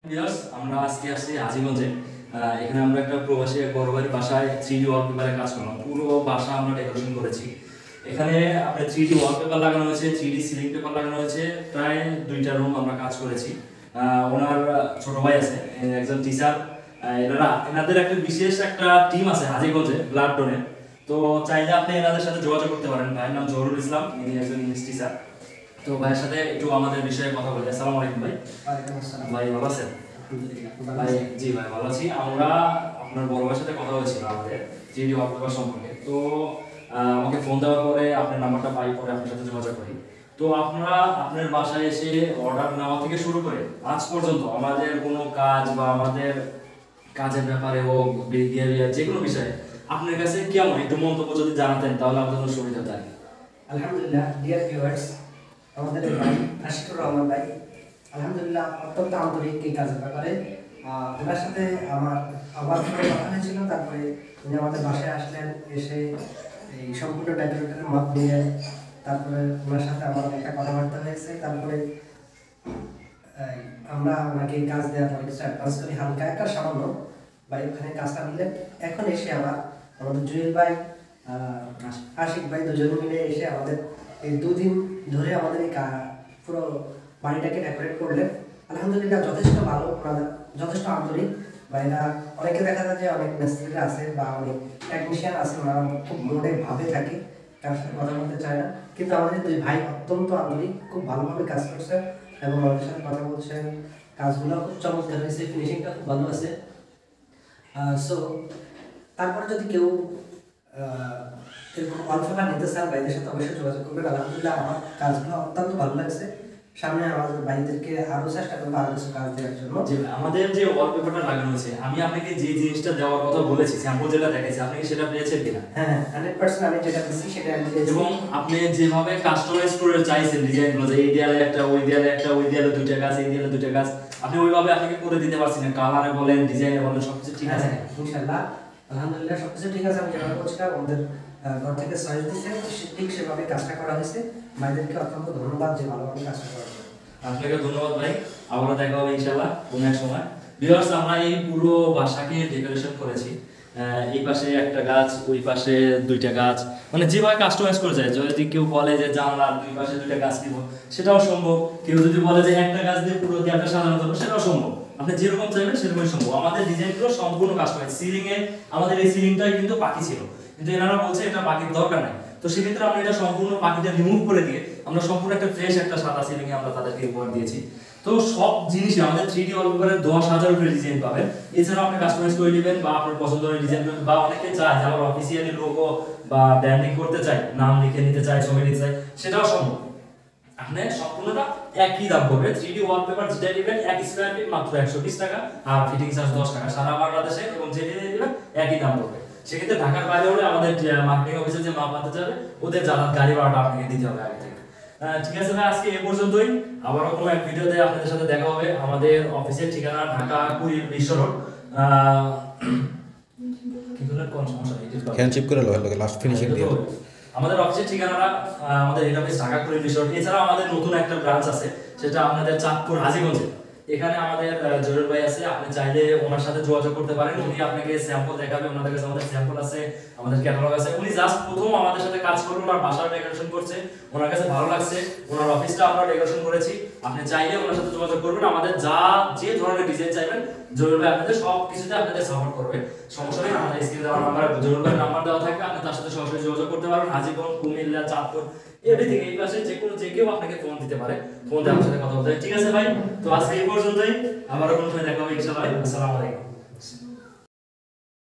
Viewers, আমরা আজকে আসছি আজিগঞ্জে। এখানে আমরা একটা প্রবাসী বড় ভাইয়ের বাসায় 3D ওয়ালপেপারে কাজ করলাম। পুরো বাসা আমরা ডেকোরেশন করেছি। এখানে আপনার 3D ওয়ালপেপার লাগানো হয়েছে, 3D সিলিং পেপার লাগানো হয়েছে। প্রায় 2টা রুম আমরা কাজ করেছি। ওনার ছোট ভাই আছে, একজন টিচার। এনাদের একটা বিশেষ একটা টিম আছে আজিগঞ্জে, ব্লাড ডোনের। তো চাইলে আপনি এনাদের সাথে যোগাযোগ করতে পারেন। ভাইয়ের নাম জহুরুল ইসলাম, ইনি একজন ইংলিশ টিচার। তো ভাইয়ের সাথে একটু আমাদের বিষয়ে কথা বলি। আসসালামু আলাইকুম ভাই। ওয়ালাইকুম আসসালাম। ভাই ভালো আছেন? ভাই জি ভাই ভালো আছি। আমরা আপনার বড় ভাইয়ের সাথে কথা হয়েছিল আমাদের 3D ওয়ালপেপার সম্পর্কে। তো আমাকে ফোন দেওয়ার পরে আপনার নাম্বারটা পাই, পরে আপনার সাথে যোগাযোগ করি। তো আপনারা আপনার বাসায় এসে অর্ডার নেওয়া থেকে শুরু করে আজ পর্যন্ত আমাদের কোনো কাজ বা আমাদের কাজের ব্যাপারে হোক, বিহেভিয়ার, যে কোনো বিষয়ে আপনার কাছে কেমন একটু মন্তব্য যদি জানাতেন তাহলে আমাদের সুবিধা হতো। আলহামদুলিল্লাহ, ডিয়ার ভিউয়ার্স, আমাদের ভাই আশিকুর রহমান ভাই আলহামদুলিল্লাহ অত্যন্ত আন্তরিক এই কাজের ব্যাপারে। ওনার সাথে আমার কথা হয়েছিল। তারপরে উনি আমাদের বাসায় আসলেন, এসে এই সম্পূর্ণ ডেকোরেটরের মত নিয়ে তারপরে ওনার সাথে আমার একটা কথাবার্তা হয়েছে। তারপরে আমরা ওনাকে কাজ দেওয়ার পরে কিছু অ্যাডভান্স করি, হালকা একটা সামান্য ভাই ওখানে কাজটা নিলেন। এখন এসে আমাদের জুয়েল ভাই, আশিক ভাই দুজনে মিলে এসে আমাদের এই 2 দিন ধরে আমাদের এই পুরো বাড়িটাকে ডেকোরেট করলেন। আলহামদুলিল্লাহ যথেষ্ট ভালো, যথেষ্ট আন্তরিক ভাইরা। অনেকে দেখা যায় যে অনেক মিস্ত্রিরা আছে বা অনেক টেকনিশিয়ান আছে, ওনারা খুব মোডে ভাবে থাকে, কারোর সাথে কথা বলতে চায় না। কিন্তু আমাদের 2 ভাই অত্যন্ত আন্তরিক, খুব ভালোভাবে কাজ করছে এবং আমাদের সাথে কথা বলছেন। কাজগুলো খুব চমৎকার হয়েছে, ফিনিশিংটা খুব ভালো আছে। সো তারপরে যদি কেউ এরকম ওয়ালপেপার নিতে চান, ভাইদের সাথে অবশ্যই যোগাযোগ করবেন। আলহামদুলিল্লাহ আমার কাজগুলো অত্যন্ত ভালো লাগছে। সামনে আমাদের ভাইদেরকে আরো চেষ্টা করবো আরো কিছু কাজ দেওয়ার জন্য। যে আমাদের যে ওয়ালপেপারটা লাগানো হয়েছে, আমি আপনাকে যে জিনিসটা দেওয়ার কথা বলেছি, স্যাম্পল যেটা দেখেছি, আপনি কি সেটা পেয়েছেন কিনা? হ্যাঁ, 100% আমি যেটা দিচ্ছি সেটা আমি পেয়েছি। এবং আপনি যেভাবে কাস্টমাইজ করে চাইছেন ডিজাইনগুলো, যে এই দেয়ালে একটা, ওই দেয়ালে একটা, ওই দেয়ালে 2টা গাছ, এই দেয়ালে 2টা গাছ, আপনি ওইভাবে আপনাকে করে দিতে পারছেন। কালারে বলেন, ডিজাইনে বলেন, সবকিছু ঠিক আছে? ইনশাআল্লাহ আলহামদুলিল্লাহ সবকিছু ঠিক আছে। আমি যেভাবে বলছিলাম আমাদের ঘর থেকে চয়েস দিচ্ছে, ঠিক সেভাবে কাজটা করা হয়েছে। ভাইদেরকে অত্যন্ত ধন্যবাদ যে ভালোভাবে কাজটা করার জন্য। আপনাকে ধন্যবাদ ভাই। আবারও দেখা হবে ইনশাআল্লাহ কোনো এক সময়। ভিউয়ার্স, আমরা এই পুরো বাসাকে ডেকোরেশন করেছি। এই পাশে একটা গাছ, ওই পাশে 2টা গাছ, মানে যেভাবে কাস্টমাইজ করে যায়। যদি কেউ বলে যে জানলার 2 পাশে 2টা গাছ দিব, সেটাও সম্ভব। কেউ যদি বলে যে একটা গাছ দিয়ে পুরো দেয়ালটা সাজানো যাবে, সেটাও সম্ভব। আপনি যেরকম চাইবেন সেরকমই সম্ভব। আমাদের ডিজাইনগুলো সম্পূর্ণ কাস্টমাইজ। সিলিং এ আমাদের এই সিলিংটাই কিন্তু বাকি ছিল, কিন্তু এনারা বলছে এটা বাকির দরকার নাই। তো সেক্ষেত্রে আমরা এটা সম্পূর্ণ বাকিটা রিমুভ করে দিয়ে আমরা সম্পূর্ণ একটা ফ্রেশ একটা সাদা সিলিং এ আমরা তাদেরকে উপহার দিয়েছি। তো সব জিনিসই আমাদের 3D ওয়ালপেপারে 10,000 উপরে ডিজাইন পাবেন। এছাড়াও আপনি কাস্টমাইজ করে নেবেন বা আপনার পছন্দের ডিজাইন করবেন, বা অনেকে চায় যে আমার অফিসিয়ালি লোগো বা ব্র্যান্ডিং করতে চায়, নাম লিখে নিতে চায়, ছবি নিতে চায়, সেটাও সম্ভব। আপনি সম্পূর্ণটা একই দাম পড়বে। 3D ওয়ালপেপার যেটা নেবেন 1 স্কয়ার ফিট মাত্র 120 টাকা, আর ফিটিং চার্জ 10 টাকা সারা বাংলাদেশে, এবং যেটা নেবেন একই দাম পড়বে। সেক্ষেত্রে ঢাকার বাইরে হলে আমাদের মার্কেটিং অফিসে যে মাপ আনতে যাবে, ওদের যাতায়াত গাড়ি ভাড়াটা আপনাকে দিতে হবে আগে থেকে। ঠিক আছে ভাই, আজকে এই পর্যন্তই। আবারও কোনো এক ভিডিওতে আপনাদের সাথে দেখা হবে। আমাদের অফিসের ঠিকানা ঢাকা কুড়ি বিশ্ব রোড। কি বলেন, কোন সমস্যা নেই, হ্যান্ডশিপ করে লাগে লাস্ট ফিনিশিং দিয়ে। আমাদের অফিসের ঠিকানাটা, আমাদের হেড অফিস ঢাকা কুড়ি বিশ্ব রোড। এছাড়াও আমাদের নতুন একটা ব্রাঞ্চ আছে, সেটা আপনাদের চাঁদপুর হাজীগঞ্জে। এখানে আমাদের জহির ভাই আছে, আপনি চাইলে ওনার সাথে যোগাযোগ করতে পারেন। উনি আপনাকে স্যাম্পল দেখাবে, ওনাদের কাছে আমাদের স্যাম্পল আছে, আমাদের ক্যাটালগ আছে। উনি জাস্ট প্রথম আমাদের সাথে কাজ করবে, ওনার বাসার ডেকোরেশন করছে, ওনার কাছে ভালো লাগছে, ওনার অফিসটা আমরা ডেকোরেশন করেছি। আপনি চাইলে ওনার সাথে যোগাযোগ করবেন। আমাদের যে ধরনের ডিজাইন চাইবেন জহির ভাই আপনাদের সব কিছুতে আপনাদের সাপোর্ট করবে। সমস্যা নেই, আমাদের স্ক্রিনে দেওয়া নাম্বার, জহির ভাইয়ের নাম্বার দেওয়া থাকবে, আপনি তার সাথে সরাসরি যোগাযোগ করতে পারবেন। হাজীগঞ্জ, কুমিল্লা, চাঁদপুর, এভরিথিং, এই পাশে যে কেউ আপনাকে ফোন দিতে পারে, ফোন দিয়ে আমার সাথে কথা বলতে। ঠিক আছে ভাই, তো আজকে এই পর্যন্তই। আবারও কোনো সময় দেখা হবে ইনশাআল্লাহ। আসসালামু আলাইকুম।